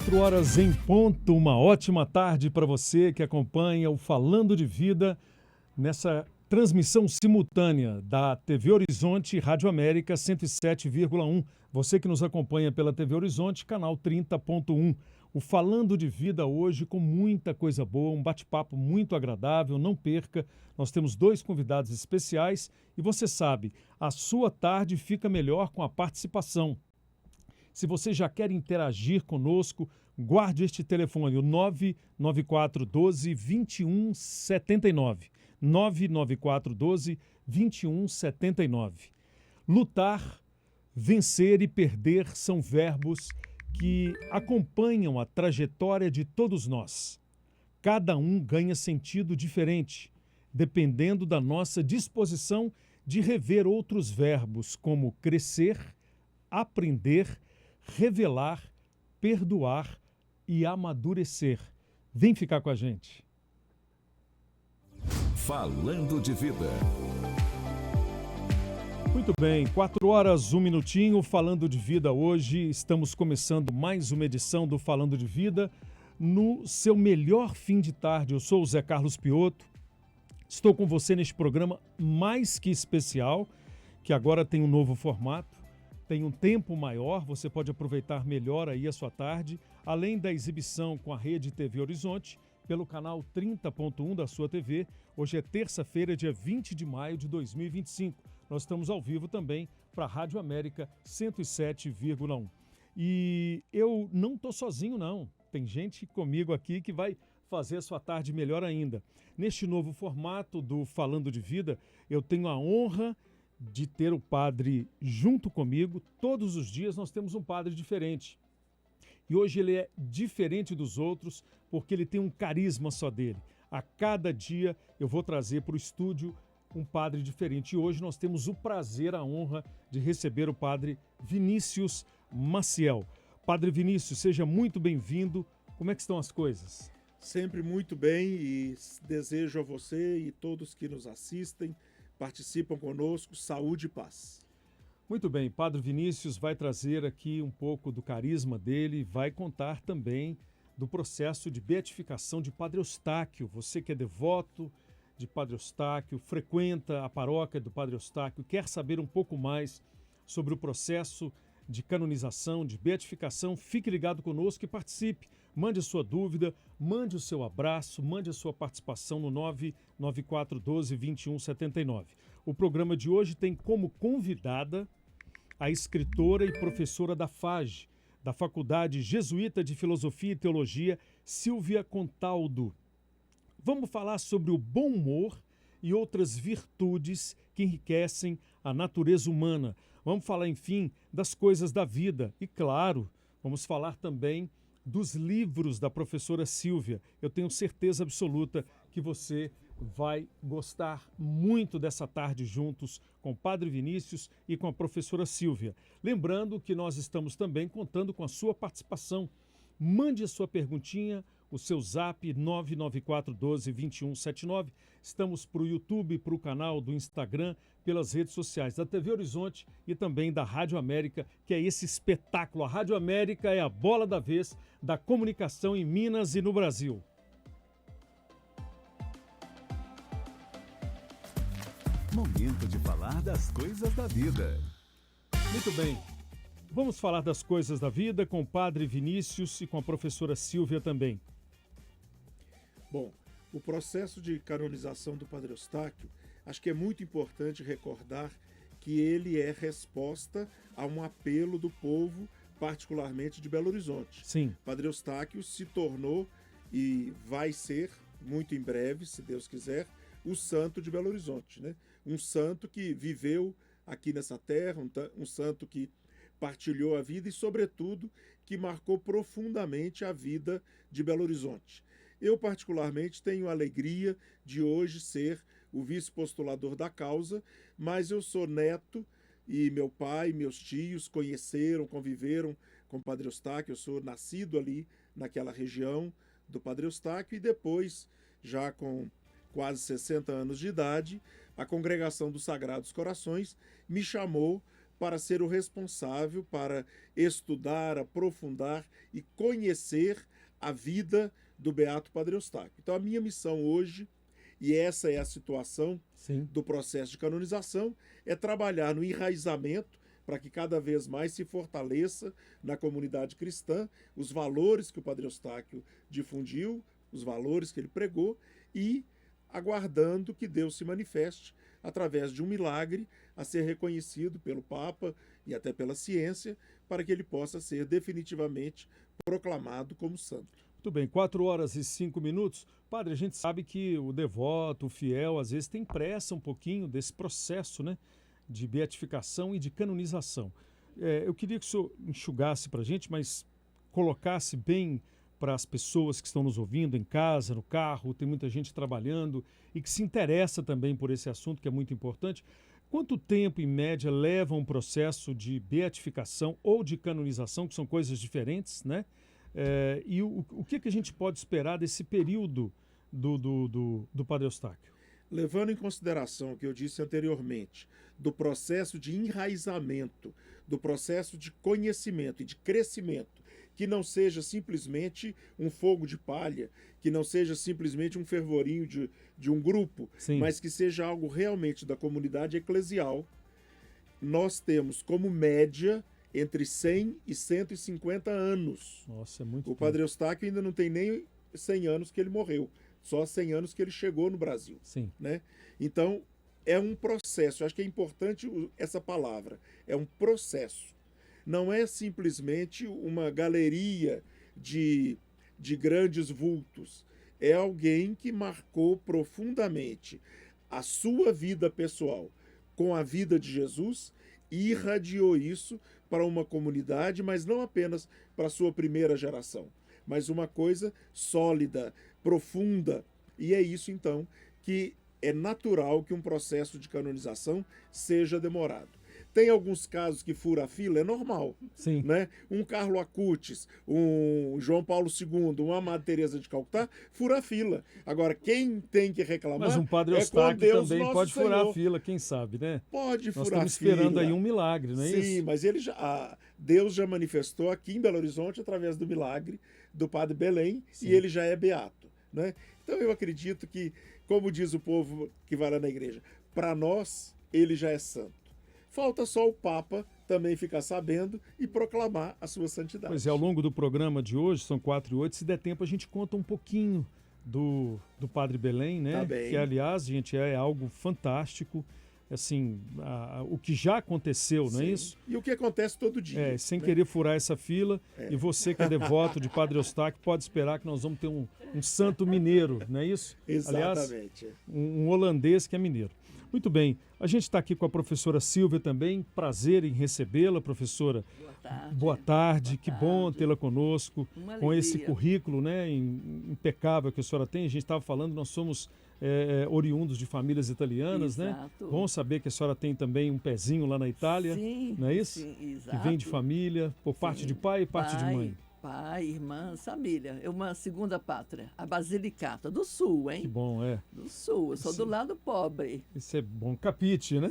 4 horas em ponto, uma ótima tarde para você que acompanha o Falando de Vida nessa transmissão simultânea da TV Horizonte Rádio América 107,1. Você que nos acompanha pela TV Horizonte, canal 30.1. O Falando de Vida hoje com muita coisa boa, um bate-papo muito agradável, não perca. Nós temos 2 convidados especiais e você sabe, a sua tarde fica melhor com a participação. Se você já quer interagir conosco, guarde este telefone, o 99412-2179. 99412-2179. Lutar, vencer e perder são verbos que acompanham a trajetória de todos nós. Cada um ganha sentido diferente, dependendo da nossa disposição de rever outros verbos, como crescer, aprender, revelar, perdoar e amadurecer. Vem ficar com a gente. Falando de Vida. Muito bem, 4 horas, 1 minutinho, Falando de Vida hoje. Estamos começando mais uma edição do Falando de Vida no seu melhor fim de tarde. Eu sou o Zé Carlos Piotto. Estou com você neste programa mais que especial, que agora tem um novo formato. Tem um tempo maior, você pode aproveitar melhor aí a sua tarde, além da exibição com a Rede TV Horizonte, pelo canal 30.1 da sua TV. Hoje é terça-feira, dia 20 de maio de 2025. Nós estamos ao vivo também para a Rádio América 107,1. E eu não estou sozinho, não. Tem gente comigo aqui que vai fazer a sua tarde melhor ainda. Neste novo formato do Falando de Vida, eu tenho a honra de ter o padre junto comigo. Todos os dias nós temos um padre diferente. E hoje ele é diferente dos outros porque ele tem um carisma só dele. A cada dia eu vou trazer para o estúdio um padre diferente. E hoje nós temos o prazer, a honra de receber o padre Vinícius Maciel. Padre Vinícius, seja muito bem-vindo. Como é que estão as coisas? Sempre muito bem e desejo a você e todos que nos assistem, participam conosco, saúde e paz. Muito bem, Padre Vinícius vai trazer aqui um pouco do carisma dele, vai contar também do processo de beatificação de Padre Eustáquio. Você que é devoto de Padre Eustáquio, frequenta a paróquia do Padre Eustáquio, quer saber um pouco mais sobre o processo de canonização, de beatificação, fique ligado conosco e participe. Mande a sua dúvida, mande o seu abraço, mande a sua participação no 99412-2179. O programa de hoje tem como convidada a escritora e professora da FAG, da Faculdade Jesuíta de Filosofia e Teologia, Silvia Contaldo. Vamos falar sobre o bom humor e outras virtudes que enriquecem a natureza humana. Vamos falar, enfim, das coisas da vida e, claro, vamos falar também dos livros da professora Silvia. Eu tenho certeza absoluta que você vai gostar muito dessa tarde juntos com o Padre Vinícius e com a professora Silvia. Lembrando que nós estamos também contando com a sua participação. Mande a sua perguntinha, o seu zap 99412-2179. Estamos para o YouTube, para o canal do Instagram, pelas redes sociais da TV Horizonte e também da Rádio América, que é esse espetáculo. A Rádio América é a bola da vez da comunicação em Minas e no Brasil. Momento de falar das coisas da vida. Muito bem. Vamos falar das coisas da vida com o Padre Vinícius e com a professora Silvia também. Bom, o processo de canonização do Padre Eustáquio, acho que é muito importante recordar que ele é resposta a um apelo do povo, particularmente de Belo Horizonte. Sim. Padre Eustáquio se tornou e vai ser, muito em breve, se Deus quiser, o santo de Belo Horizonte, né? Um santo que viveu aqui nessa terra, um santo que partilhou a vida e, sobretudo, que marcou profundamente a vida de Belo Horizonte. Eu, particularmente, tenho a alegria de hoje ser o vice-postulador da causa, mas eu sou neto e meu pai e meus tios conheceram, conviveram com o Padre Eustáquio. Eu sou nascido ali naquela região do Padre Eustáquio e depois, já com quase 60 anos de idade, a Congregação dos Sagrados Corações me chamou para ser o responsável para estudar, aprofundar e conhecer a vida do Beato Padre Eustáquio. Então, a minha missão hoje, e essa é a situação Sim. do processo de canonização, é trabalhar no enraizamento para que cada vez mais se fortaleça na comunidade cristã os valores que o Padre Eustáquio difundiu, os valores que ele pregou, e aguardando que Deus se manifeste através de um milagre a ser reconhecido pelo Papa e até pela ciência, para que ele possa ser definitivamente proclamado como santo. Muito bem, 4h05. Padre, a gente sabe que o devoto, o fiel, às vezes tem pressa um pouquinho desse processo, né, de beatificação e de canonização. Eu queria que o senhor enxugasse para a gente, mas colocasse bem para as pessoas que estão nos ouvindo em casa, no carro, tem muita gente trabalhando e que se interessa também por esse assunto, que é muito importante. Quanto tempo, em média, leva um processo de beatificação ou de canonização, que são coisas diferentes, né? E o que a gente pode esperar desse período do Padre Eustáquio? Levando em consideração o que eu disse anteriormente, do processo de enraizamento, do processo de conhecimento e de crescimento, que não seja simplesmente um fogo de palha, que não seja simplesmente um fervorinho de um grupo, Sim. mas que seja algo realmente da comunidade eclesial, nós temos como média entre 100 e 150 anos. Nossa, é muito O Padre Eustáquio ainda não tem nem 100 anos que ele morreu, só 100 anos que ele chegou no Brasil. Sim. Né? Então, é um processo. Eu acho que é importante essa palavra. É um processo. Não é simplesmente uma galeria de grandes vultos. É alguém que marcou profundamente a sua vida pessoal com a vida de Jesus e irradiou isso para uma comunidade, mas não apenas para a sua primeira geração, mas uma coisa sólida, profunda. E é isso, então, que é natural que um processo de canonização seja demorado. Tem alguns casos que fura a fila, é normal. Sim. Né? Um Carlo Acutis, um João Paulo II, uma Madre Teresa de Calcutá, fura a fila. Agora, quem tem que reclamar Mas um Padre é com Eustáquio Deus também nosso pode furar Senhor. a fila, quem sabe, né? Pode Nós furar estamos a fila. esperando aí um milagre, não é Sim, isso? mas Deus já manifestou aqui em Belo Horizonte através do milagre do Padre Belém. Sim. E ele já é beato. Né? Então eu acredito que, como diz o povo que vai lá na igreja, para nós ele já é santo. Falta só o Papa também ficar sabendo e proclamar a sua santidade. Pois é, ao longo do programa de hoje, são 4h08, se der tempo a gente conta um pouquinho do Padre Belém, né? Tá bem. Que, aliás, gente, é algo fantástico. Assim, o que já aconteceu, não é Sim. isso? E o que acontece todo dia. Sem né? querer furar essa fila. E você que é devoto de Padre Eustáquio pode esperar que nós vamos ter um santo mineiro, não é isso? Exatamente. Aliás, um holandês que é mineiro. Muito bem, a gente está aqui com a professora Silvia também, prazer em recebê-la, professora. Boa tarde. Boa tarde, que bom tarde. tê-la conosco, Uma com esse alegria. currículo, né, impecável que a senhora tem. A gente estava falando, nós somos oriundos de famílias italianas, né? Exato. Bom saber que a senhora tem também um pezinho lá na Itália, Sim, não é isso? sim, Que exato. vem de família, por parte Sim. de pai e parte de mãe. Pai, irmã, família. É uma segunda pátria, a Basilicata, do Sul, hein? Que bom, Do Sul, eu sou do lado pobre. Isso é bom, capite, né?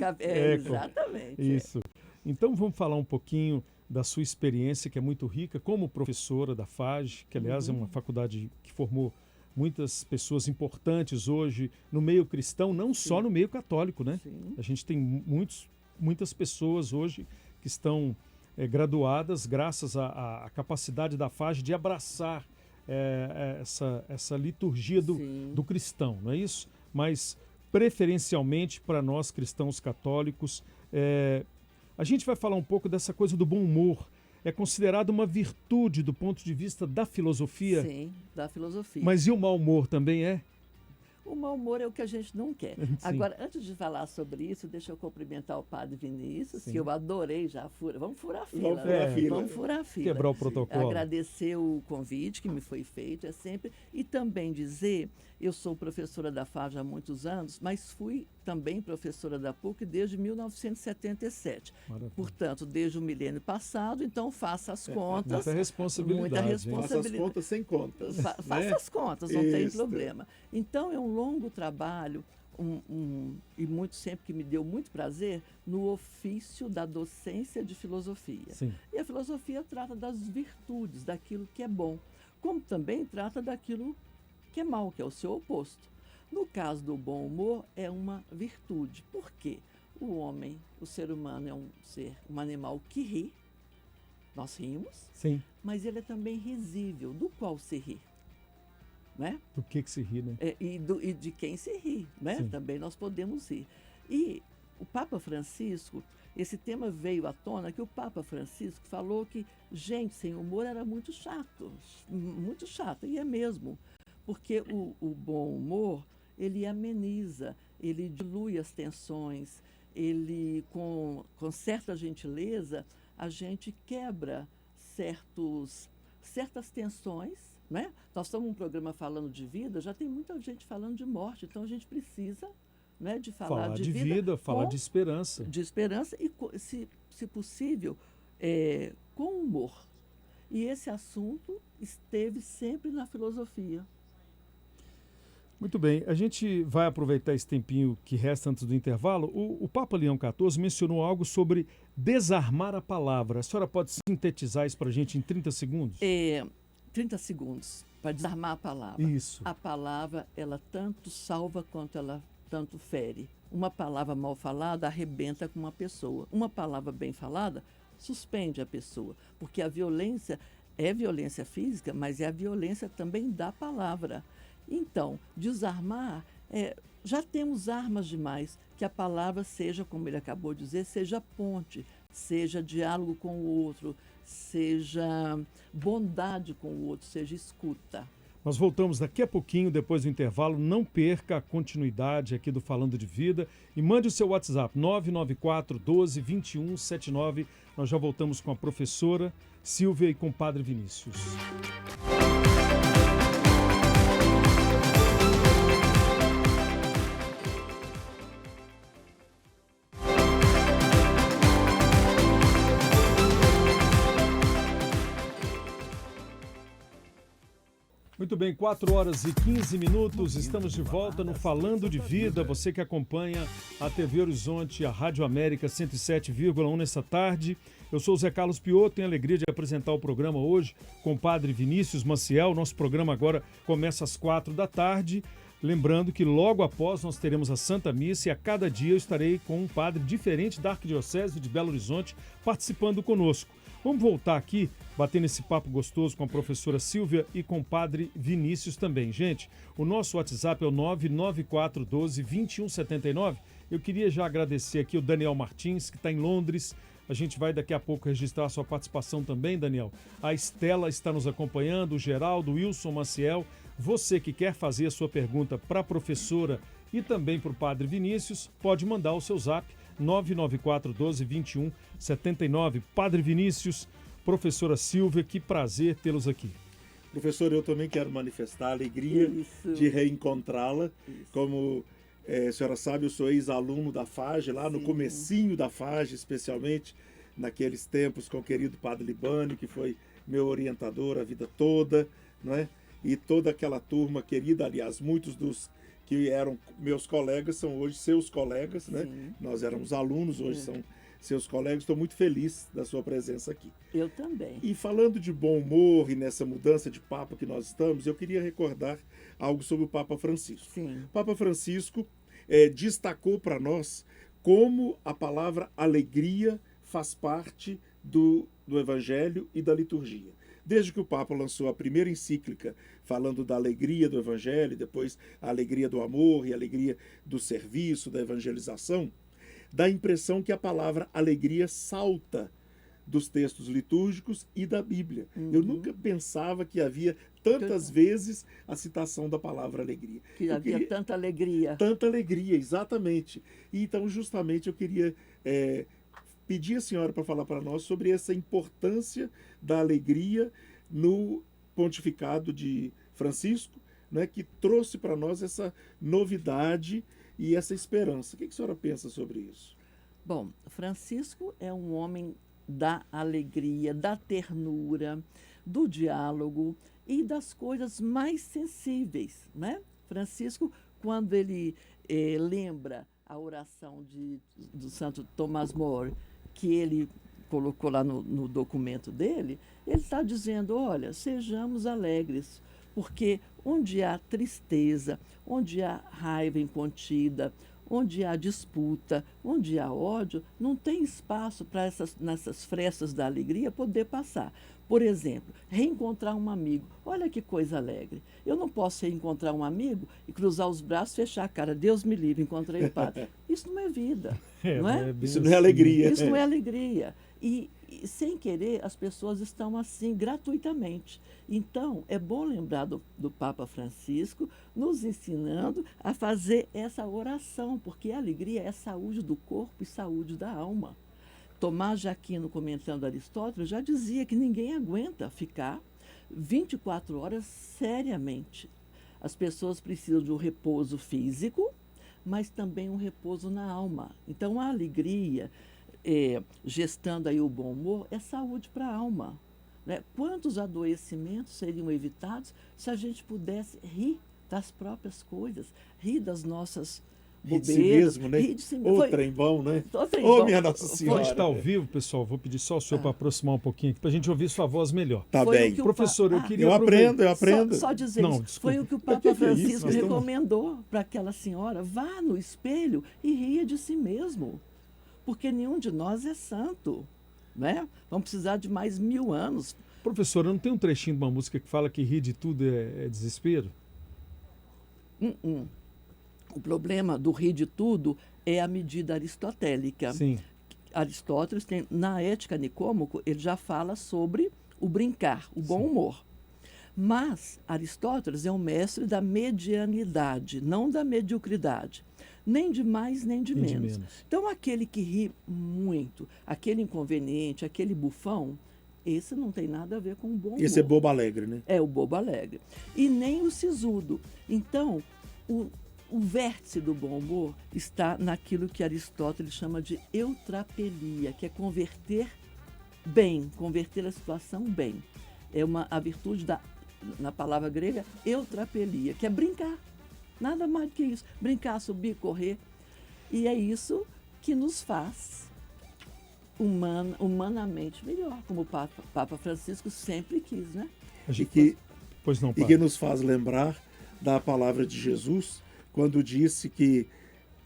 Exatamente. Isso. Então vamos falar um pouquinho da sua experiência, que é muito rica, como professora da FAGE, que aliás é uma faculdade que formou muitas pessoas importantes hoje no meio cristão, não só no meio católico, né? Sim. A gente tem muitas pessoas hoje que estão graduadas graças à capacidade da FAGE de abraçar essa liturgia do cristão, não é isso? Mas preferencialmente para nós cristãos católicos, a gente vai falar um pouco dessa coisa do bom humor. É considerado uma virtude do ponto de vista da filosofia. Sim, da filosofia. Mas e o mau humor também é? O mau humor é o que a gente não quer. Sim. Agora, antes de falar sobre isso, deixa eu cumprimentar o Padre Vinícius, Sim. que eu adorei já. Vamos furar a fila. Vamos furar a fila. Vamos furar a fila. Quebrar o protocolo. Agradecer o convite que me foi feito, sempre. E também dizer, eu sou professora da FAGE há muitos anos, mas fui também professora da PUC desde 1977. Maravilha. Portanto, desde o milênio passado, então faça as contas. Muita responsabilidade. Muita hein? responsabilidade. Faça as contas sem contas. Faça né? as contas, não tem Isso. problema. Então, é um longo trabalho e muito sempre que me deu muito prazer, no ofício da docência de filosofia. Sim. E a filosofia trata das virtudes, daquilo que é bom, como também trata daquilo que é mal, que é o seu oposto. No caso do bom humor, é uma virtude. Por quê? O homem, o ser humano é um animal que ri, nós rimos, Sim. mas ele é também risível, do qual se ri. Né? Do que se ri, né? E de quem se ri, né? Sim. Também nós podemos rir. E o Papa Francisco, esse tema veio à tona que o Papa Francisco falou que gente sem humor era muito chato, e é mesmo, porque o bom humor, ele ameniza, ele dilui as tensões, ele, com certa gentileza, a gente quebra certas tensões, né? Nós estamos num programa falando de vida, já tem muita gente falando de morte, então a gente precisa, né, de falar de vida, falar de esperança. De esperança e, se possível, com humor. E esse assunto esteve sempre na filosofia. Muito bem, a gente vai aproveitar esse tempinho que resta antes do intervalo. O Papa Leão XIV mencionou algo sobre desarmar a palavra. A senhora pode sintetizar isso para a gente em 30 segundos? 30 segundos para desarmar a palavra. Isso. A palavra, ela tanto salva quanto ela tanto fere. Uma palavra mal falada arrebenta com uma pessoa. Uma palavra bem falada suspende a pessoa. Porque a violência é violência física, mas é a violência também da palavra. Então, desarmar, já temos armas demais. Que a palavra seja, como ele acabou de dizer, seja ponte, seja diálogo com o outro, seja bondade com o outro, seja escuta. Nós voltamos daqui a pouquinho, depois do intervalo. Não perca a continuidade aqui do Falando de Vida e mande o seu WhatsApp 994 12 21 79. Nós já voltamos com a professora Silvia e com o Padre Vinícius. Muito bem, 4 horas e 15 minutos, estamos de volta no Falando de Vida. Você que acompanha a TV Horizonte, a Rádio América 107,1 nessa tarde. Eu sou o Zé Carlos Piotto, tenho a alegria de apresentar o programa hoje com o Padre Vinícius Maciel. Nosso programa agora começa às 4 da tarde. Lembrando que logo após nós teremos a Santa Missa e a cada dia eu estarei com um padre diferente da Arquidiocese de Belo Horizonte participando conosco. Vamos voltar aqui, batendo esse papo gostoso com a professora Silvia e com o Padre Vinícius também. Gente, o nosso WhatsApp é o 99412 2179. Eu queria já agradecer aqui o Daniel Martins, que está em Londres. A gente vai daqui a pouco registrar a sua participação também, Daniel. A Estela está nos acompanhando, o Geraldo, o Wilson Maciel. Você que quer fazer a sua pergunta para a professora e também para o Padre Vinícius, pode mandar o seu zap 99412 2179. Padre Vinícius, professora Silvia, que prazer tê-los aqui. Professor, eu também quero manifestar a alegria de reencontrá-la. Como a senhora sabe, eu sou ex-aluno da FAGE, lá no comecinho da FAGE, especialmente naqueles tempos com o querido Padre Libânio, que foi meu orientador a vida toda, não é? E toda aquela turma querida, aliás, muitos dos que eram meus colegas são hoje seus colegas, né? Nós éramos alunos, hoje são seus colegas. Estou muito feliz da sua presença aqui. Eu também. E falando de bom humor e nessa mudança de Papa que nós estamos, eu queria recordar algo sobre o Papa Francisco. Sim. O Papa Francisco destacou para nós como a palavra alegria faz parte do Evangelho e da liturgia. Desde que o Papa lançou a primeira encíclica falando da alegria do Evangelho, depois a alegria do amor e a alegria do serviço, da evangelização, dá a impressão que a palavra alegria salta dos textos litúrgicos e da Bíblia. Eu nunca pensava que havia tantas vezes a citação da palavra alegria. Que havia tanta alegria. Tanta alegria, exatamente. E então, justamente, eu queria pedir a senhora para falar para nós sobre essa importância da alegria no pontificado de Francisco, né, que trouxe para nós essa novidade e essa esperança. O que a senhora pensa sobre isso? Bom, Francisco é um homem da alegria, da ternura, do diálogo e das coisas mais sensíveis, né? Francisco, quando ele lembra a oração do Santo Tomás More, que ele colocou lá no documento dele, ele está dizendo, olha, sejamos alegres, porque onde há tristeza, onde há raiva incontida, onde há disputa, onde há ódio, não tem espaço para nessas frestas da alegria poder passar. Por exemplo, reencontrar um amigo. Olha que coisa alegre. Eu não posso reencontrar um amigo e cruzar os braços, fechar a cara. Deus me livre, encontrei o padre. Isso não é vida, não é? Isso não é alegria. Isso não é alegria. E sem querer, as pessoas estão assim gratuitamente. Então, é bom lembrar do Papa Francisco nos ensinando a fazer essa oração, porque a alegria é saúde do corpo e saúde da alma. Tomás de Aquino, comentando Aristóteles, já dizia que ninguém aguenta ficar 24 horas seriamente. As pessoas precisam de um repouso físico, mas também um repouso na alma. Então, a alegria, gestando aí o bom humor, é saúde para a alma. Né? Quantos adoecimentos seriam evitados se a gente pudesse rir das próprias coisas, rir das nossas Rir de si mesmo, né? Rir de si Ô, trem-bom, né? Minha Nossa Senhora. Hoje está ao vivo, pessoal. Vou pedir só o senhor para aproximar um pouquinho aqui, para a gente ouvir sua voz melhor. Tá bem. Professor, eu queria Eu aprendo. Só dizer Não, isso. desculpa. Foi o que o Papa Francisco isso? recomendou para aquela senhora. Vá no espelho e ria de si mesmo. Porque nenhum de nós é santo. Né? Vamos precisar de mais 1000 anos. Professor, não tem um trechinho de uma música que fala que rir de tudo é desespero? O problema do rir de tudo é a medida aristotélica. Sim. Aristóteles tem, na Ética Nicômaco, ele já fala sobre o brincar, o bom humor. Mas Aristóteles é um mestre da medianidade, não da mediocridade. Nem de mais, nem de menos. Então, aquele que ri muito, aquele inconveniente, aquele bufão, esse não tem nada a ver com o bom humor. Esse é bobo alegre, né? É o bobo alegre. E nem o sisudo. Então, o vértice do bom humor está naquilo que Aristóteles chama de eutrapelia, que é converter bem, converter a situação bem. É a virtude na palavra grega, eutrapelia, que é brincar. Nada mais do que isso. Brincar, subir, correr. E é isso que nos faz humanamente melhor, como o Papa Francisco sempre quis, né? Pois não, e que nos faz lembrar da palavra de Jesus, quando disse que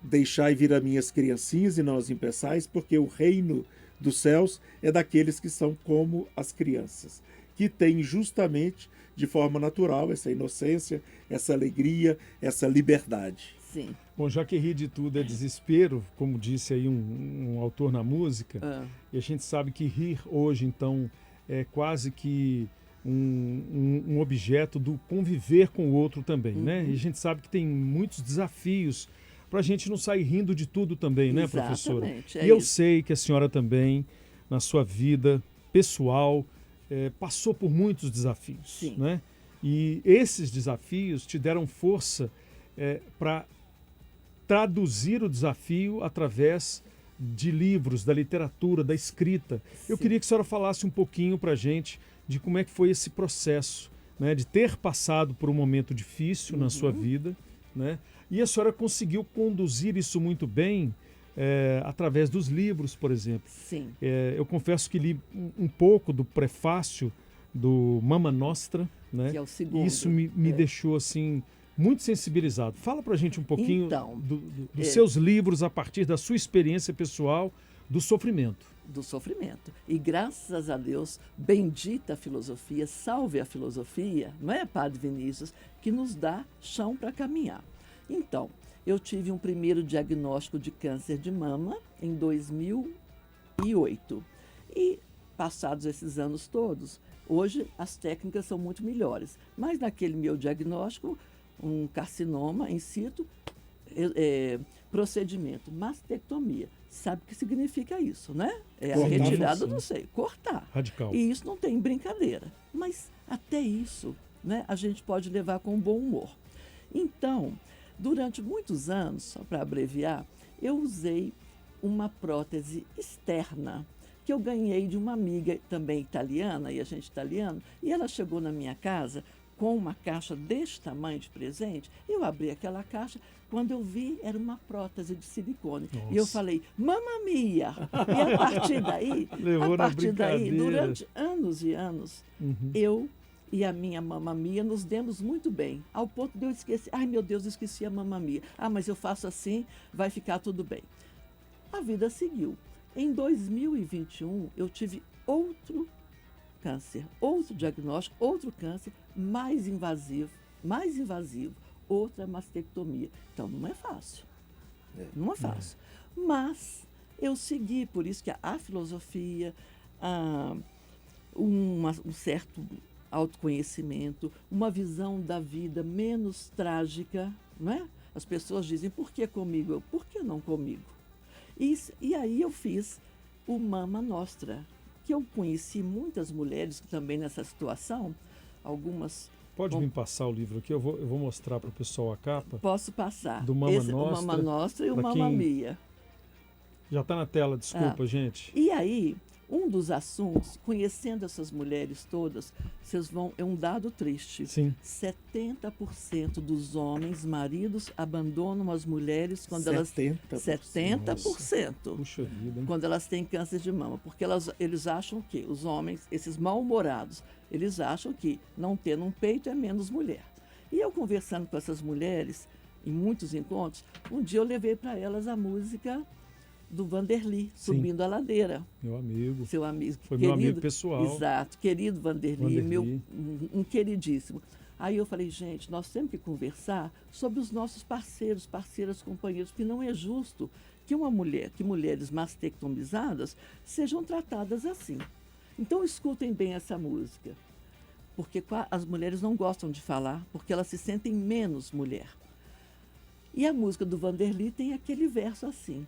deixai vir a minhas criancinhas e não as impeçais, porque o reino dos céus é daqueles que são como as crianças, que têm justamente, de forma natural, essa inocência, essa alegria, essa liberdade. Sim. Bom, já que rir de tudo é desespero, como disse aí um autor na música, e a gente sabe que rir hoje, então, é quase que um objeto do conviver com o outro também, né? E a gente sabe que tem muitos desafios para a gente não sair rindo de tudo também, né, professora? Exatamente, E eu sei que a senhora também, na sua vida pessoal, passou por muitos desafios, Sim. né? E esses desafios te deram força para traduzir o desafio através de livros, da literatura, da escrita. Eu Sim. queria que a senhora falasse um pouquinho para a gente de como é que foi esse processo, né, de ter passado por um momento difícil na sua vida, né? E a senhora conseguiu conduzir isso muito bem através dos livros, por exemplo. Sim. Eu confesso que li um pouco do prefácio do Mama Nostra, né? Que é o segundo. E isso me deixou assim muito sensibilizado. Fala pra gente um pouquinho Então, dos seus livros a partir da sua experiência pessoal do sofrimento. Do sofrimento. E graças a Deus, bendita a filosofia, salve a filosofia, não é, Padre Vinícius, que nos dá chão para caminhar. Então, eu tive um primeiro diagnóstico de câncer de mama em 2008. E, passados esses anos todos, hoje as técnicas são muito melhores. Mas naquele meu diagnóstico, um carcinoma in situ, procedimento, mastectomia. Sabe o que significa isso, né? É a retirada do seio, cortar. Radical. E isso não tem brincadeira. Mas até isso, né, a gente pode levar com bom humor. Então, durante muitos anos, só para abreviar, eu usei uma prótese externa que eu ganhei de uma amiga também italiana, e a gente italiano, e ela chegou na minha casa com uma caixa deste tamanho de presente. Eu abri aquela caixa, quando eu vi, era uma prótese de silicone. Nossa. E eu falei, mamma mia! E a partir daí, Levou na brincadeira. durante anos e anos, Uhum. eu e a minha mamma mia nos demos muito bem, ao ponto de eu esquecer, ai meu Deus, esqueci a mamma mia. Ah, mas eu faço assim, vai ficar tudo bem. A vida seguiu. Em 2021, eu tive outro câncer, outro diagnóstico, outro câncer mais invasivo, outra mastectomia. Então, não é fácil. Não é fácil. Mas eu segui, por isso que a filosofia, um certo autoconhecimento, uma visão da vida menos trágica, não é? As pessoas dizem, por que comigo? Eu, por que não comigo? E aí eu fiz o Mama Nostra, que eu conheci muitas mulheres que também nessa situação, algumas... Pode me passar o livro aqui, eu vou mostrar para o pessoal a capa. Posso passar. Do Mama Nostra. O Mama Nostra e o Mamma Mia. Já está na tela, desculpa, gente. E aí, um dos assuntos, conhecendo essas mulheres todas, é um dado triste. Sim. 70% dos homens, maridos, abandonam as mulheres quando 70%. 70%. Puxa vida, hein? Quando elas têm câncer de mama. Porque eles acham que os homens, esses mal-humorados, eles acham que não tendo um peito é menos mulher. E eu conversando com essas mulheres, em muitos encontros, um dia eu levei para elas a música do Vanderly, Subindo a Ladeira. Meu amigo. Seu amigo. Foi querido, meu amigo pessoal. Exato, querido Vanderly. Um queridíssimo. Aí eu falei, gente, nós temos que conversar sobre os nossos parceiros, parceiras, companheiros, porque não é justo que mulheres mastectomizadas sejam tratadas assim. Então escutem bem essa música, porque as mulheres não gostam de falar, porque elas se sentem menos mulher. E a música do Vanderly tem aquele verso assim,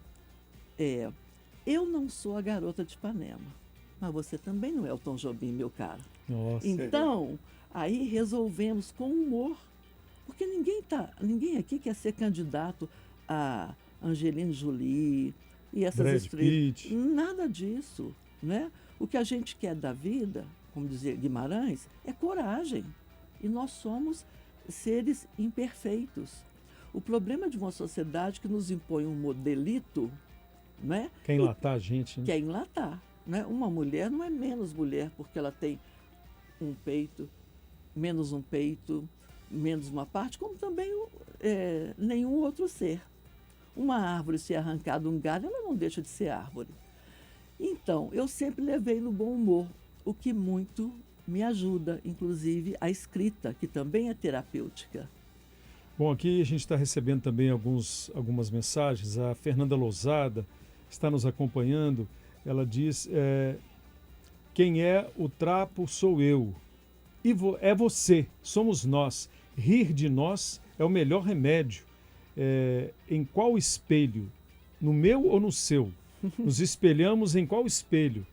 eu não sou a garota de Ipanema, mas você também não é o Tom Jobim, meu caro. Nossa. Então, aí resolvemos com humor, porque ninguém aqui quer ser candidato a Angelina Jolie e essas Brad estrelas. Pitt. Nada disso, né? O que a gente quer da vida, como dizia Guimarães, é coragem. E nós somos seres imperfeitos. O problema de uma sociedade que nos impõe um modelito, né? Quer enlatar a gente, né? Quer enlatar. Né? Uma mulher não é menos mulher porque ela tem um peito, menos uma parte, como também nenhum outro ser. Uma árvore, se arrancar de um galho, ela não deixa de ser árvore. Então, eu sempre levei no bom humor, o que muito me ajuda, inclusive a escrita, que também é terapêutica. Bom, aqui a gente está recebendo também algumas mensagens. A Fernanda Lousada está nos acompanhando. Ela diz, quem é o trapo sou eu. E é você, somos nós. Rir de nós é o melhor remédio. Em qual espelho? No meu ou no seu? Nos espelhamos em qual espelho?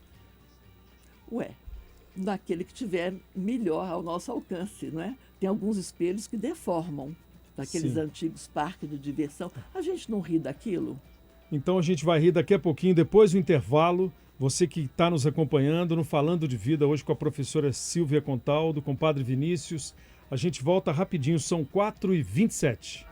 Naquele que tiver melhor ao nosso alcance, não é? Tem alguns espelhos que deformam, daqueles antigos parques de diversão. A gente não ri daquilo? Então a gente vai rir daqui a pouquinho, depois do intervalo. Você que está nos acompanhando no Falando de Vida, hoje com a professora Silvia Contaldo, com o Padre Vinícius. A gente volta rapidinho, são 4h27.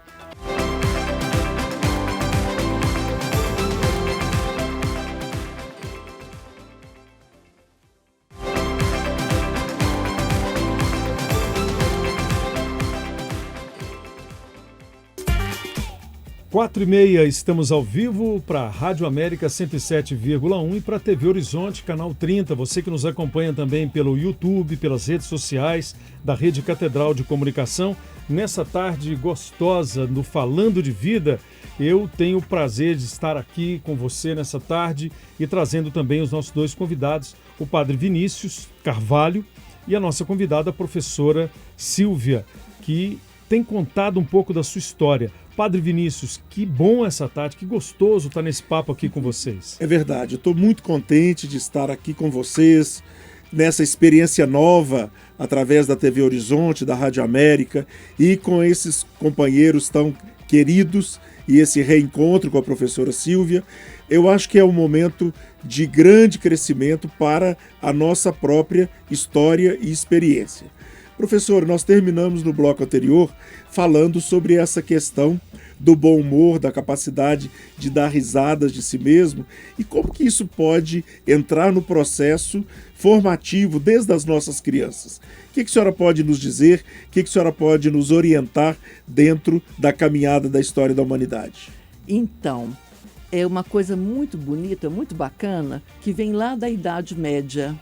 Quatro e meia, estamos ao vivo para a Rádio América 107,1 e para a TV Horizonte, canal 30. Você que nos acompanha também pelo YouTube, pelas redes sociais da Rede Catedral de Comunicação. Nessa tarde gostosa do Falando de Vida, eu tenho o prazer de estar aqui com você nessa tarde e trazendo também os nossos dois convidados, o Padre Vinícius Carvalho e a nossa convidada, a professora Silvia, que tem contado um pouco da sua história. Padre Vinícius, que bom essa tarde, que gostoso estar nesse papo aqui com vocês. É verdade, eu estou muito contente de estar aqui com vocês, nessa experiência nova, através da TV Horizonte, da Rádio América, e com esses companheiros tão queridos, e esse reencontro com a professora Silvia. Eu acho que é um momento de grande crescimento para a nossa própria história e experiência. Professor, nós terminamos no bloco anterior falando sobre essa questão do bom humor, da capacidade de dar risadas de si mesmo e como que isso pode entrar no processo formativo desde as nossas crianças. O que a senhora pode nos dizer? O que a senhora pode nos orientar dentro da caminhada da história da humanidade? Então, é uma coisa muito bonita, muito bacana, que vem lá da Idade Média.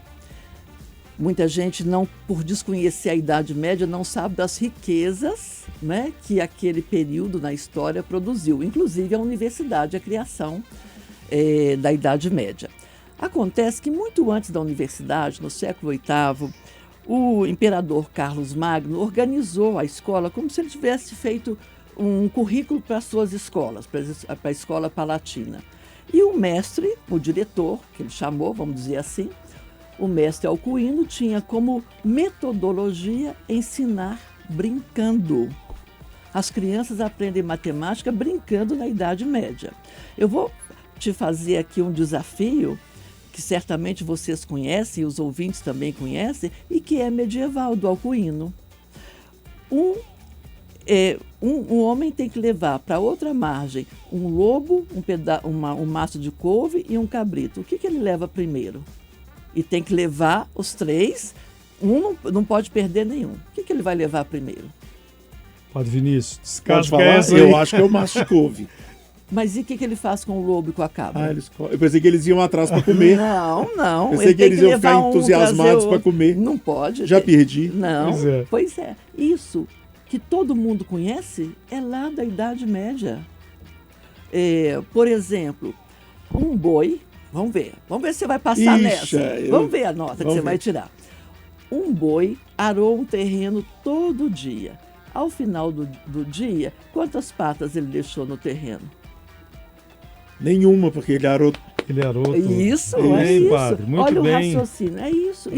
Muita gente, não, por desconhecer a Idade Média, não sabe das riquezas, né, que aquele período na história produziu, inclusive a universidade, a criação da Idade Média. Acontece que muito antes da universidade, no século VIII, o imperador Carlos Magno organizou a escola como se ele tivesse feito um currículo para as suas escolas, para a escola palatina. E o mestre, o diretor, que ele chamou, vamos dizer assim, o mestre Alcuino tinha como metodologia ensinar brincando. As crianças aprendem matemática brincando na Idade Média. Eu vou te fazer aqui um desafio que certamente vocês conhecem, e os ouvintes também conhecem, e que é medieval, do Alcuino. Um homem tem que levar para outra margem um lobo, um maço de couve e um cabrito. O que ele leva primeiro? E tem que levar os três, não pode perder nenhum. O que ele vai levar primeiro? Padre Vinícius, Pode descasca falar? essa aí. Eu acho que é o maço de couve. Mas e o que ele faz com o lobo e com a cabra? Eu pensei que eles iam atrás para comer. Não. Pensei ele que tem eles iam levar ficar entusiasmados para comer. Não pode. Já perdi. Não. Pois é. Isso que todo mundo conhece é lá da Idade Média. Por exemplo, um boi. Vamos ver se você vai passar nessa. Vamos ver a nota que você vai tirar. Um boi arou um terreno todo dia. Ao final do dia, quantas patas ele deixou no terreno? Nenhuma, porque ele arou. Ele arou. Isso, bem, padre, muito Olha bem. o raciocínio, é isso.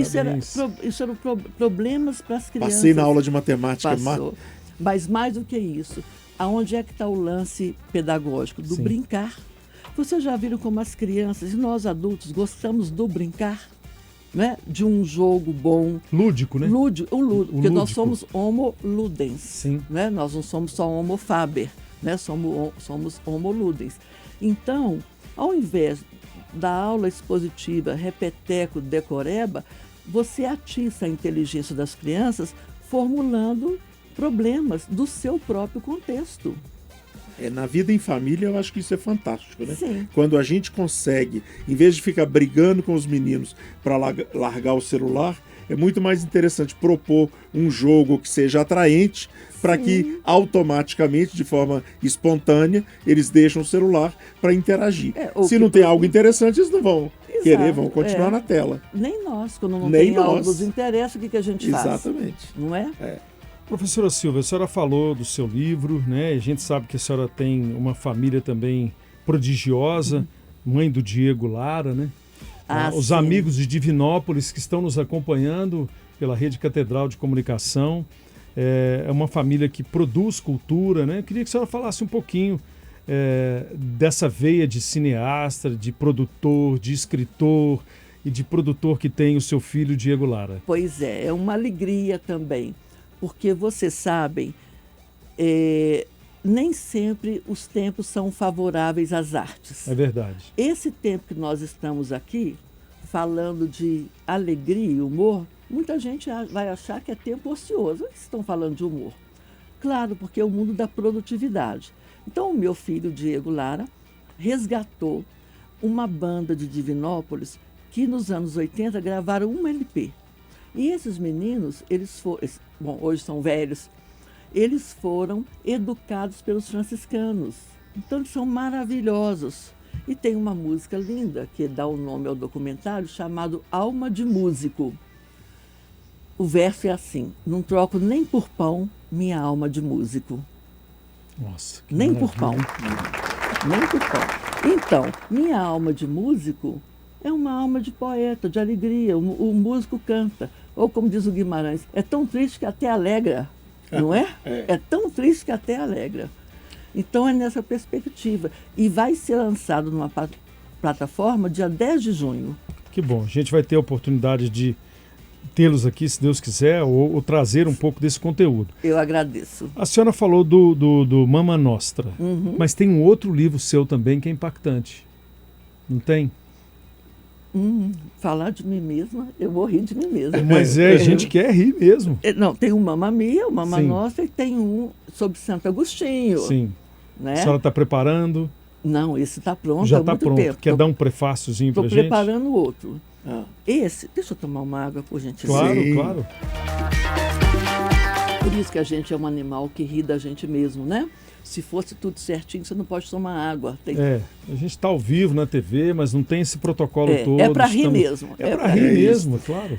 Isso eram problemas para as crianças. Passei na aula de matemática. Passou. Mas mais do que isso, aonde é que está o lance pedagógico? Do brincar. Vocês já viram como as crianças e nós adultos gostamos do brincar? Né? De um jogo bom. Lúdico, né? Lúdico, porque nós somos homo ludens. Sim. Né? Nós não somos só homo faber, né? Somos homo ludens. Então, ao invés da aula expositiva repeteco decoreba, você atiça a inteligência das crianças formulando problemas do seu próprio contexto. Na vida em família, eu acho que isso é fantástico, né? Sim. Quando a gente consegue, em vez de ficar brigando com os meninos para largar o celular, é muito mais interessante propor um jogo que seja atraente para que automaticamente, de forma espontânea, eles deixem o celular para interagir. Se não tem algo interessante, eles não vão querer, vão continuar na tela. Nem nós, quando não tem algo que nos interessa, o que a gente faz? Exatamente. Não é? Professora Silvia, a senhora falou do seu livro, né? A gente sabe que a senhora tem uma família também prodigiosa, mãe do Diego Lara, né? Os amigos de Divinópolis que estão nos acompanhando pela Rede Catedral de Comunicação. É uma família que produz cultura, né? Eu queria que a senhora falasse um pouquinho dessa veia de cineasta, de produtor, de escritor e de produtor que tem o seu filho Diego Lara. Pois é uma alegria também. Porque vocês sabem, nem sempre os tempos são favoráveis às artes. É verdade. Esse tempo que nós estamos aqui, falando de alegria e humor, muita gente vai achar que é tempo ocioso. Eles estão falando de humor. Claro, porque é o mundo da produtividade. Então, o meu filho, Diego Lara, resgatou uma banda de Divinópolis que nos anos 80 gravaram um LP. E esses meninos, hoje são velhos, eles foram educados pelos franciscanos. Então, eles são maravilhosos. E tem uma música linda que dá o nome ao documentário, chamado Alma de Músico. O verso é assim: não troco nem por pão minha alma de músico. Nossa, que nem maravilha. por pão. Nem por pão. Então, minha alma de músico é uma alma de poeta, de alegria. O músico canta. Ou como diz o Guimarães, é tão triste que até alegra, não é? É tão triste que até alegra. Então é nessa perspectiva. E vai ser lançado numa plataforma dia 10 de junho. Que bom, a gente vai ter a oportunidade de tê-los aqui, se Deus quiser, ou trazer um pouco desse conteúdo. Eu agradeço. A senhora falou do Mama Nostra, mas tem um outro livro seu também que é impactante. Não tem? Falar de mim mesma, eu vou rir de mim mesma. Mas a gente quer rir mesmo. Não, tem um Mamma Mia, o Mama Sim. Nostra, e tem um sobre Santo Agostinho. Sim. Né? A senhora está preparando? Não, esse está pronto. Já há está muito pronto. tempo. Quer dar um prefáciozinho para Estou gente? preparando outro. Esse, deixa eu tomar uma água, por gentileza. Claro, Sim. claro. Por isso que a gente é um animal que ri da gente mesmo, né? Se fosse tudo certinho, você não pode tomar água. Tem... A gente está ao vivo na TV, mas não tem esse protocolo todo. É para rir mesmo. É para rir mesmo, claro.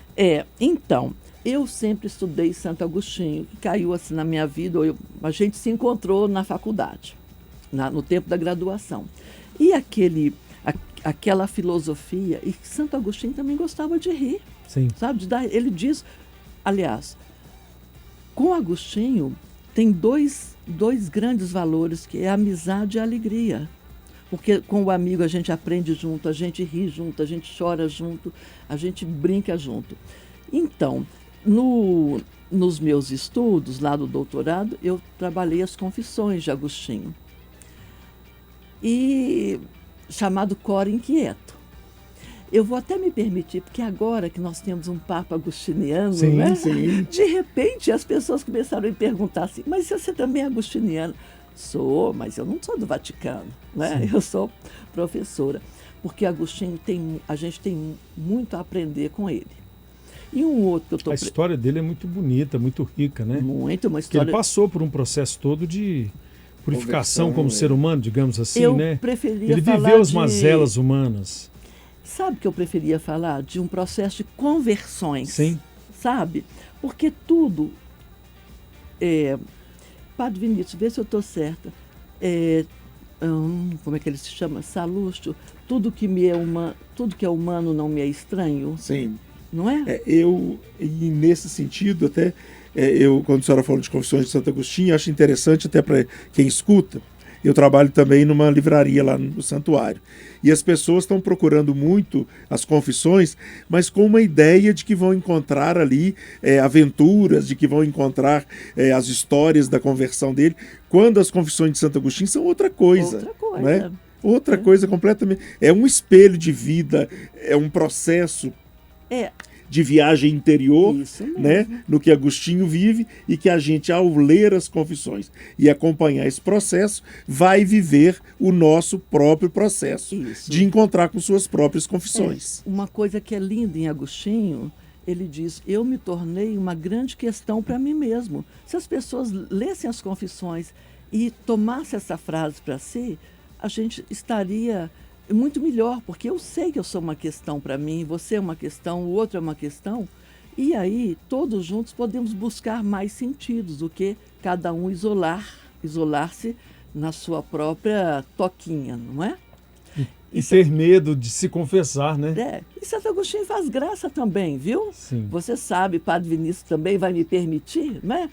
Então, eu sempre estudei Santo Agostinho, que caiu assim na minha vida. A gente se encontrou na faculdade, no tempo da graduação. E aquela filosofia, e Santo Agostinho também gostava de rir, Sim. sabe? Ele diz, aliás, com Agostinho tem dois grandes valores, que é a amizade e a alegria. Porque com o amigo a gente aprende junto, a gente ri junto, a gente chora junto, a gente brinca junto. Então, nos meus estudos, lá do doutorado, eu trabalhei as Confissões de Agostinho. E chamado Cor Inquieto. Eu vou até me permitir, porque agora que nós temos um Papa agostiniano, Sim, né? sim. De repente as pessoas começaram a me perguntar assim, mas você também é agostiniano? Sou, mas eu não sou do Vaticano, né? Sim. Eu sou professora. Porque Agostinho a gente tem muito a aprender com ele. E um outro que eu estou... A história dele é muito bonita, muito rica, né? Muito, uma Porque história... ele passou por um processo todo de purificação Conversão, como ser humano, digamos assim, eu né? preferia Ele falar viveu as de... mazelas humanas. Sabe que eu preferia falar? De um processo de conversões. Sim. Sabe? Porque tudo... Padre Vinícius, vê se eu estou certa. Como é que ele se chama? Salustio. Tudo que é humano não me é estranho, Sim. não é? E nesse sentido, até, quando a senhora falou de Confissões de Santo Agostinho, acho interessante até para quem escuta. Eu trabalho também numa livraria lá no Santuário. E as pessoas estão procurando muito as confissões, mas com uma ideia de que vão encontrar ali aventuras, de que vão encontrar as histórias da conversão dele, quando as Confissões de Santo Agostinho são outra coisa. Outra coisa. Né? Outra coisa completamente. É um espelho de vida, é um processo de viagem interior, Isso mesmo. né, no que Agostinho vive, e que a gente, ao ler as confissões e acompanhar esse processo, vai viver o nosso próprio processo Isso. de encontrar com suas próprias confissões. Uma coisa que é linda em Agostinho, ele diz, eu me tornei uma grande questão para mim mesmo. Se as pessoas lessem as confissões e tomassem essa frase para si, a gente estaria muito melhor, porque eu sei que eu sou uma questão para mim, você é uma questão, o outro é uma questão, e aí todos juntos podemos buscar mais sentidos do que cada um isolar-se na sua própria toquinha, não é? E ter medo de se confessar, né? E Santo Agostinho faz graça também, viu? Sim. Você sabe, Padre Vinícius também vai me permitir, né?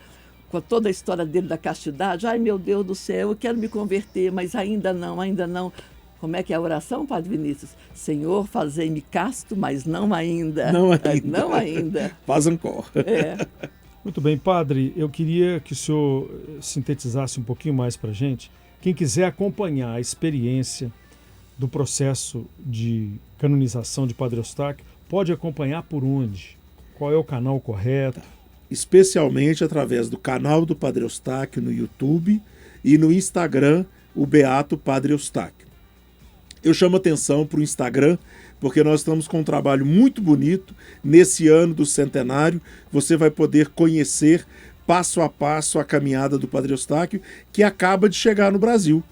Com toda a história dele da castidade, ai meu Deus do céu, eu quero me converter, mas ainda não, ainda não. Como é que é a oração, Padre Vinícius? Senhor, fazei-me casto, mas não ainda. Não ainda. Não ainda. Paz ancor. Muito bem, padre, eu queria que o senhor sintetizasse um pouquinho mais para a gente. Quem quiser acompanhar a experiência do processo de canonização de Padre Eustáquio, pode acompanhar por onde? Qual é o canal correto? Especialmente através do canal do Padre Eustáquio no YouTube e no Instagram, o Beato Padre Eustáquio. Eu chamo atenção para o Instagram, porque nós estamos com um trabalho muito bonito. Nesse ano do centenário, você vai poder conhecer passo a passo a caminhada do Padre Eustáquio, que acaba de chegar no Brasil.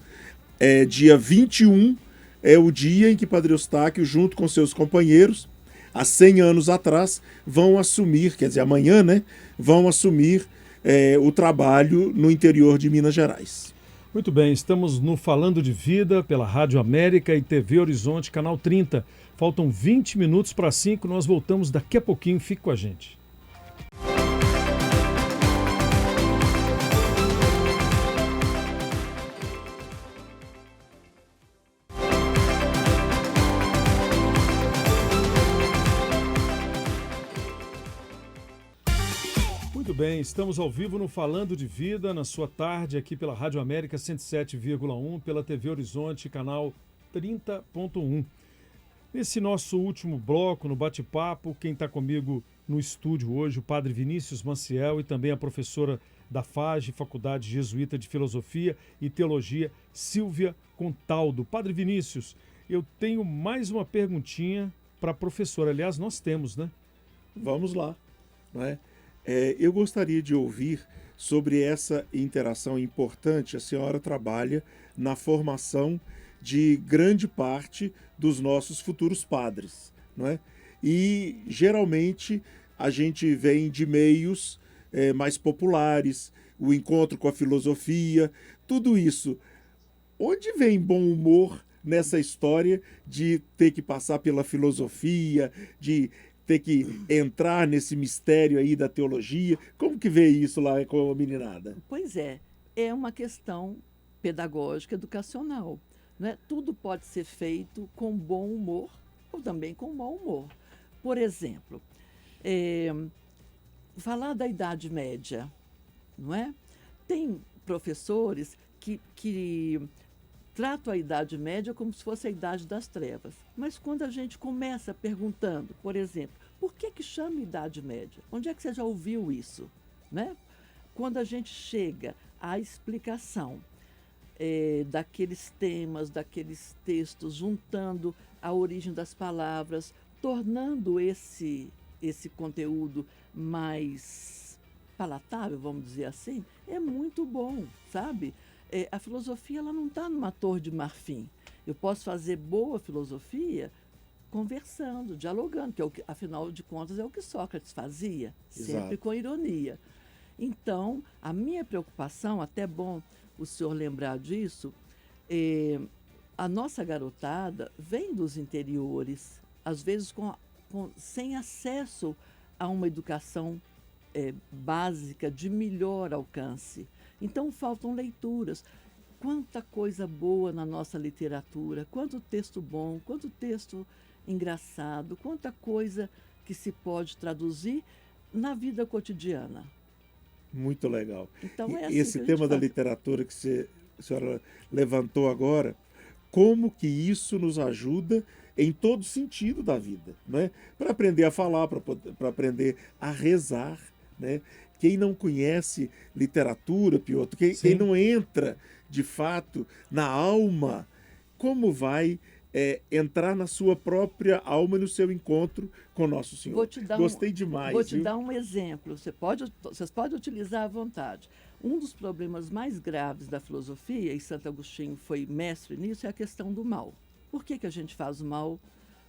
Dia 21 é o dia em que Padre Eustáquio, junto com seus companheiros, há 100 anos atrás, vão assumir, quer dizer, amanhã, né, vão assumir o trabalho no interior de Minas Gerais. Muito bem, estamos no Falando de Vida pela Rádio América e TV Horizonte, canal 30. Faltam 20 minutos para 5, nós voltamos daqui a pouquinho, fique com a gente. bem, estamos ao vivo no Falando de Vida, na sua tarde, aqui pela Rádio América 107,1, pela TV Horizonte, canal 30.1. Nesse nosso último bloco, no bate-papo, quem está comigo no estúdio hoje, o padre Vinícius Maciel e também a professora da FAGE, Faculdade Jesuíta de Filosofia e Teologia, Silvia Contaldo. Padre Vinícius, eu tenho mais uma perguntinha para a professora. Aliás, nós temos, né? Vamos lá. Não é? Eu gostaria de ouvir sobre essa interação importante. A senhora trabalha na formação de grande parte dos nossos futuros padres, não é? E geralmente a gente vem de meios mais populares, o encontro com a filosofia, tudo isso. Onde vem bom humor nessa história de ter que passar pela filosofia, de ter que entrar nesse mistério aí da teologia? Como que vê isso lá com a meninada? Pois é uma questão pedagógica, educacional. Né? Tudo pode ser feito com bom humor ou também com mau humor. Por exemplo, falar da Idade Média, não é? Tem professores que tratam a Idade Média como se fosse a Idade das Trevas. Mas quando a gente começa perguntando, por exemplo, por que chama Idade Média? Onde é que você já ouviu isso? Né? Quando a gente chega à explicação daqueles temas, daqueles textos, juntando a origem das palavras, tornando esse conteúdo mais palatável, vamos dizer assim, é muito bom, sabe? A filosofia ela não está numa torre de marfim. Eu posso fazer boa filosofia conversando, dialogando, que é afinal de contas é o que Sócrates fazia, sempre Exato. com ironia. Então, a minha preocupação, até bom o senhor lembrar disso, a nossa garotada vem dos interiores, às vezes sem acesso a uma educação básica de melhor alcance. Então, faltam leituras. Quanta coisa boa na nossa literatura, quanto texto bom, quanto texto engraçado, quanta coisa que se pode traduzir na vida cotidiana. Muito legal. Então, assim esse que a gente tema da faz. literatura que a senhora levantou agora, como que isso nos ajuda em todo sentido da vida, né? Para aprender a falar, para aprender a rezar, né? Quem não conhece literatura, Piotr, quem não entra de fato na alma, como vai entrar na sua própria alma, no seu encontro com Nosso Senhor? Gostei demais. Vou te viu? dar um exemplo. Vocês podem utilizar à vontade. Um dos problemas mais graves da filosofia, e Santo Agostinho foi mestre nisso, é a questão do mal. Por que a gente faz o mal?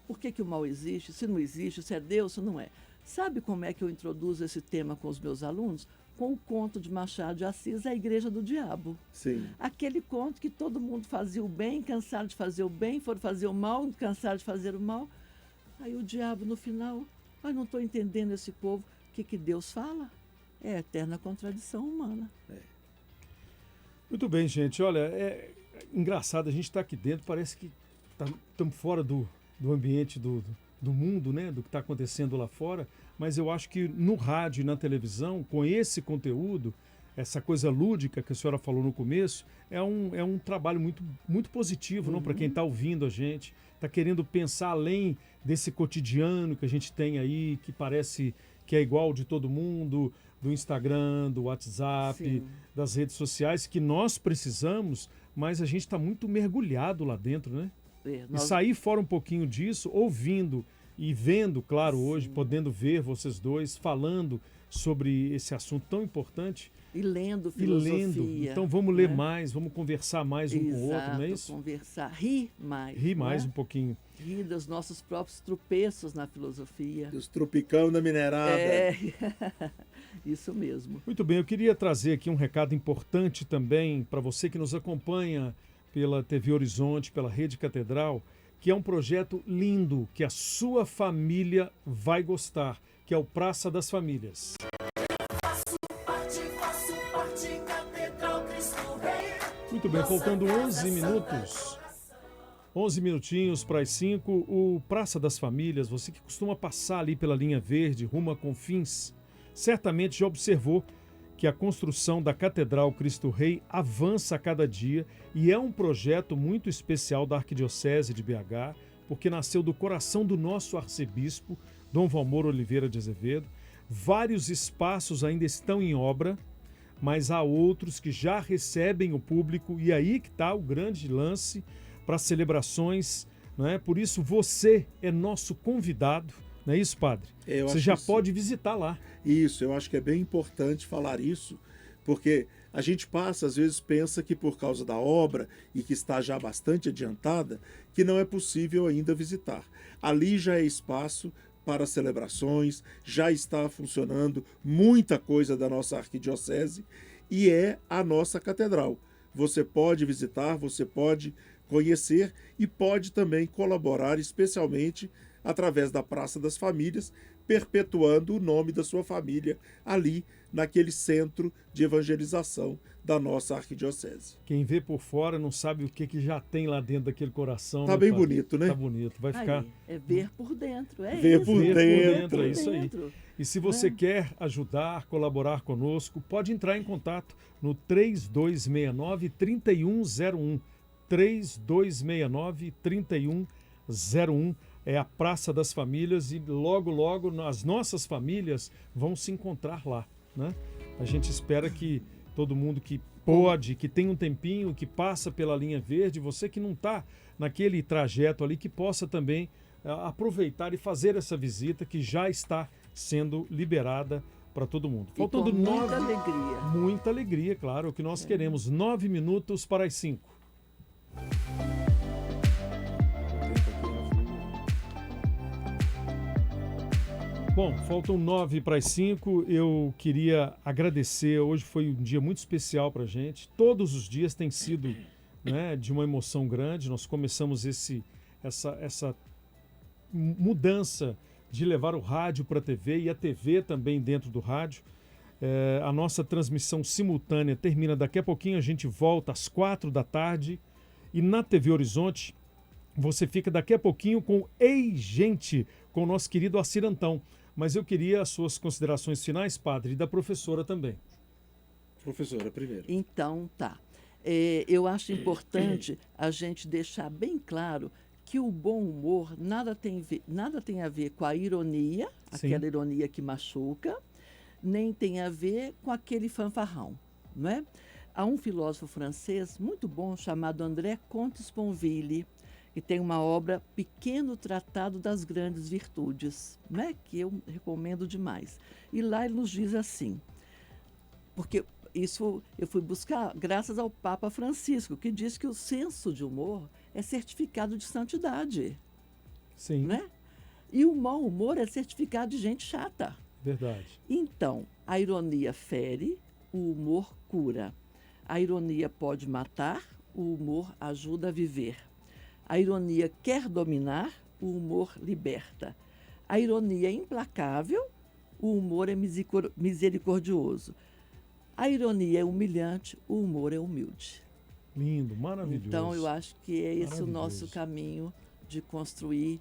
Por que o mal existe? Se não existe, se é Deus, se não é. Sabe como é que eu introduzo esse tema com os meus alunos? Com o conto de Machado de Assis, A Igreja do Diabo. Sim. Aquele conto que todo mundo fazia o bem, cansaram de fazer o bem, foram fazer o mal, cansaram de fazer o mal. Aí o diabo, no final, mas não estou entendendo esse povo. O que Deus fala? É a eterna contradição humana. Muito bem, gente. Olha, é engraçado, a gente está aqui dentro, parece que estamos fora do ambiente do mundo, né? Do que está acontecendo lá fora, mas eu acho que no rádio e na televisão, com esse conteúdo, essa coisa lúdica que a senhora falou no começo, é um trabalho muito, muito positivo, não, para quem está ouvindo a gente, está querendo pensar além desse cotidiano que a gente tem aí, que parece que é igual de todo mundo, do Instagram, do WhatsApp, Sim. das redes sociais, que nós precisamos, mas a gente está muito mergulhado lá dentro, né? E sair fora um pouquinho disso, ouvindo e vendo, claro, hoje, podendo ver vocês dois falando sobre esse assunto tão importante. E lendo filosofia. Então vamos ler mais, vamos conversar mais um com o outro, não é isso? Conversar, rir mais. Rir não mais é? um pouquinho. Rir dos nossos próprios tropeços na filosofia. Os tropicão da minerada. Isso mesmo. Muito bem, eu queria trazer aqui um recado importante também para você que nos acompanha pela TV Horizonte, pela Rede Catedral, que é um projeto lindo, que a sua família vai gostar, que é o Praça das Famílias. Muito bem, faltando 11 minutos, 11 minutinhos para as 5, o Praça das Famílias, você que costuma passar ali pela linha verde, rumo a Confins, certamente já observou que a construção da Catedral Cristo Rei avança a cada dia e é um projeto muito especial da Arquidiocese de BH, porque nasceu do coração do nosso arcebispo, Dom Valmor Oliveira de Azevedo. Vários espaços ainda estão em obra, mas há outros que já recebem o público e aí que está o grande lance para celebrações, né? Por isso você é nosso convidado, não é isso, padre? Você já pode visitar lá. Isso, eu acho que é bem importante falar isso, porque a gente passa, às vezes pensa que por causa da obra e que está já bastante adiantada, que não é possível ainda visitar. Ali já é espaço para celebrações, já está funcionando muita coisa da nossa arquidiocese e é a nossa catedral. Você pode visitar, você pode conhecer e pode também colaborar, especialmente através da Praça das Famílias, perpetuando o nome da sua família ali naquele centro de evangelização da nossa arquidiocese. Quem vê por fora não sabe o que já tem lá dentro daquele coração. Tá bem bonito, né? Tá bonito, vai ficar... Aí, é ver por dentro, é Ver isso. por dentro, é isso aí. E se você quer ajudar, colaborar conosco, pode entrar em contato no 3269-3101. 3269-3101. É a Praça das Famílias e logo, logo as nossas famílias vão se encontrar lá, né? A gente espera que todo mundo que pode, que tem um tempinho, que passa pela linha verde, você que não está naquele trajeto ali, que possa também aproveitar e fazer essa visita que já está sendo liberada para todo mundo. Faltando muita alegria. Muita alegria, claro, o que nós queremos. 9 minutos para as 5. Bom, faltam 9 para as 5. Eu queria agradecer. Hoje foi um dia muito especial para a gente. Todos os dias tem sido, né, de uma emoção grande. Nós começamos essa mudança de levar o rádio para a TV e a TV também dentro do rádio. A nossa transmissão simultânea termina daqui a pouquinho. A gente volta às 4 da tarde. E na TV Horizonte, você fica daqui a pouquinho com Ei Gente, com o nosso querido Acirantão. Mas eu queria as suas considerações finais, padre, e da professora também. Professora, primeiro. Então, tá. Eu acho importante a gente deixar bem claro que o bom humor nada tem a ver com a ironia, Sim. aquela ironia que machuca, nem tem a ver com aquele fanfarrão, não é? Há um filósofo francês muito bom chamado André Comte-Sponville, que tem uma obra Pequeno Tratado das Grandes Virtudes, né? Que eu recomendo demais. E lá ele nos diz assim, porque isso eu fui buscar graças ao Papa Francisco, que diz que o senso de humor é certificado de santidade. Sim, Né? E o mau humor é certificado de gente chata. verdade. Então, a ironia fere, o humor cura. A ironia pode matar, o humor ajuda a viver. A ironia quer dominar, o humor liberta. A ironia é implacável, o humor é misericordioso. A ironia é humilhante, o humor é humilde. Lindo, maravilhoso. Então, eu acho que é esse o nosso Maravilhoso. caminho de construir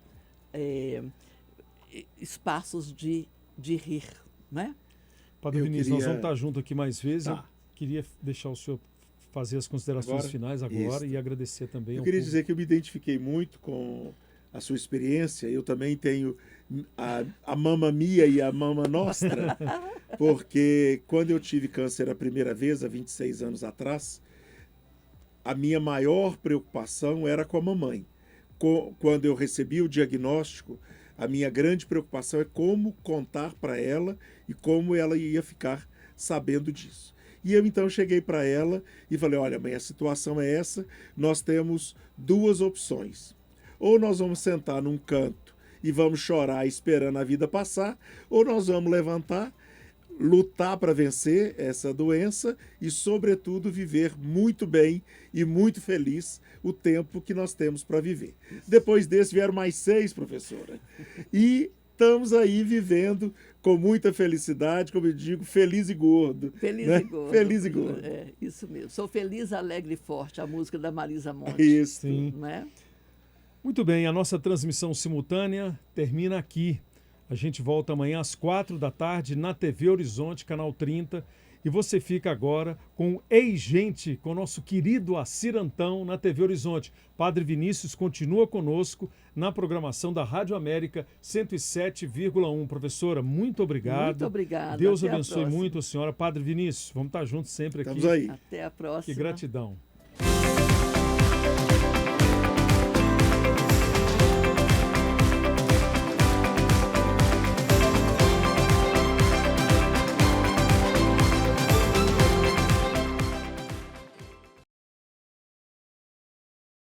espaços de rir, né? Padre Eu Vinícius, nós queria- vamos estar junto aqui mais vezes. Tá. Eu queria deixar o senhor fazer as considerações Agora? finais agora Isso. e agradecer também Eu ao queria público. dizer que eu me identifiquei muito com a sua experiência. Eu também tenho a Mamma Mia e a Mamma Nostra, porque quando eu tive câncer a primeira vez, há 26 anos atrás, a minha maior preocupação era com a mamãe. Quando eu recebi o diagnóstico, a minha grande preocupação é como contar para ela e como ela ia ficar sabendo disso. E eu então cheguei para ela e falei, olha mãe, a situação é essa, nós temos duas opções. Ou nós vamos sentar num canto e vamos chorar esperando a vida passar, ou nós vamos levantar, lutar para vencer essa doença e, sobretudo, viver muito bem e muito feliz o tempo que nós temos para viver. Depois desse vieram mais 6, professora. E estamos aí vivendo com muita felicidade, como eu digo, feliz e gordo. Feliz né? e gordo. Feliz e gordo. É, isso mesmo. Sou feliz, alegre e forte, a música da Marisa Monte. Isso. Sim. Não é? Muito bem, a nossa transmissão simultânea termina aqui. A gente volta amanhã às 4 da tarde na TV Horizonte, canal 30. E você fica agora com Ei Gente, com o nosso querido Assir Antão na TV Horizonte. Padre Vinícius continua conosco na programação da Rádio América 107,1. Professora, muito obrigado. Muito obrigada. Deus Até a abençoe próxima. muito a senhora. Padre Vinícius, vamos estar juntos sempre aqui. Estamos aí. Até a próxima. Que gratidão.